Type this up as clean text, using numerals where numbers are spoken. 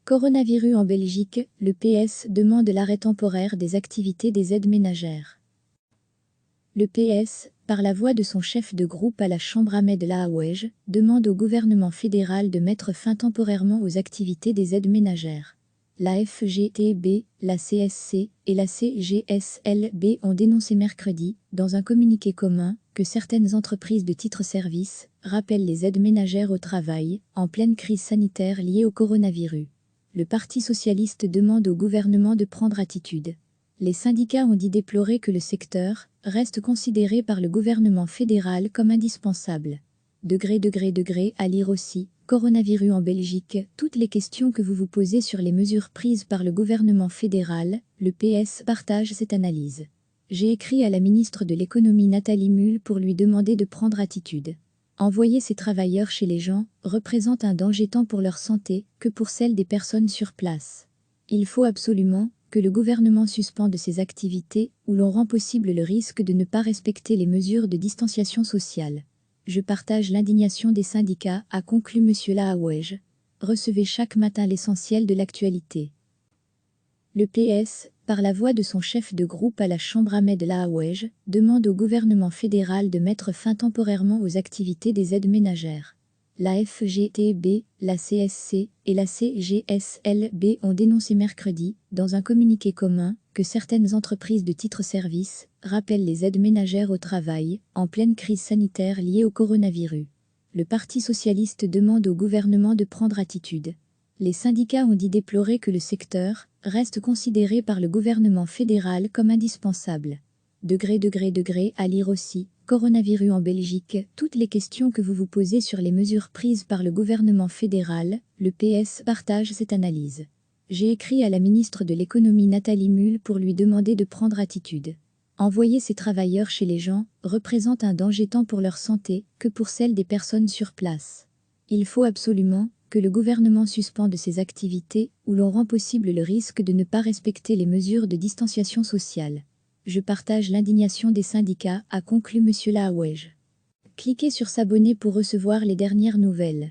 Coronavirus en Belgique, le PS demande l'arrêt temporaire des activités des aides ménagères. Le PS, par la voix de son chef de groupe à la Chambre Ahmed Laouej, demande au gouvernement fédéral de mettre fin temporairement aux activités des aides ménagères. La FGTB, la CSC et la CGSLB ont dénoncé mercredi, dans un communiqué commun, que certaines entreprises de titre-service rappellent les aides ménagères au travail, en pleine crise sanitaire liée au coronavirus. Le Parti socialiste demande au gouvernement de prendre attitude. Les syndicats ont dit déplorer que le secteur reste considéré par le gouvernement fédéral comme indispensable. À lire aussi, coronavirus en Belgique, toutes les questions que vous vous posez sur les mesures prises par le gouvernement fédéral, le PS partage cette analyse. J'ai écrit à la ministre de l'économie Nathalie Mühl pour lui demander de prendre attitude. Envoyer ces travailleurs chez les gens représente un danger tant pour leur santé que pour celle des personnes sur place. Il faut absolument que le gouvernement suspende ces activités où l'on rend possible le risque de ne pas respecter les mesures de distanciation sociale. Je partage l'indignation des syndicats, a conclu M. Laouej. Recevez chaque matin l'essentiel de l'actualité. Le PS, par la voix de son chef de groupe à la Chambre Ahmed Laouej, demande au gouvernement fédéral de mettre fin temporairement aux activités des aides ménagères. La FGTB, la CSC et la CGSLB ont dénoncé mercredi, dans un communiqué commun, que certaines entreprises de titre-service rappellent les aides ménagères au travail, en pleine crise sanitaire liée au coronavirus. Le Parti socialiste demande au gouvernement de prendre attitude. Les syndicats ont dit déplorer que le secteur reste considéré par le gouvernement fédéral comme indispensable. À lire aussi, coronavirus en Belgique, toutes les questions que vous vous posez sur les mesures prises par le gouvernement fédéral, le PS partage cette analyse. J'ai écrit à la ministre de l'économie Nathalie Mühl pour lui demander de prendre attitude. Envoyer ces travailleurs chez les gens représente un danger tant pour leur santé que pour celle des personnes sur place. Il faut absolument que le gouvernement suspende ces activités où l'on rend possible le risque de ne pas respecter les mesures de distanciation sociale. Je partage l'indignation des syndicats, a conclu M. Laouej. Cliquez sur s'abonner pour recevoir les dernières nouvelles.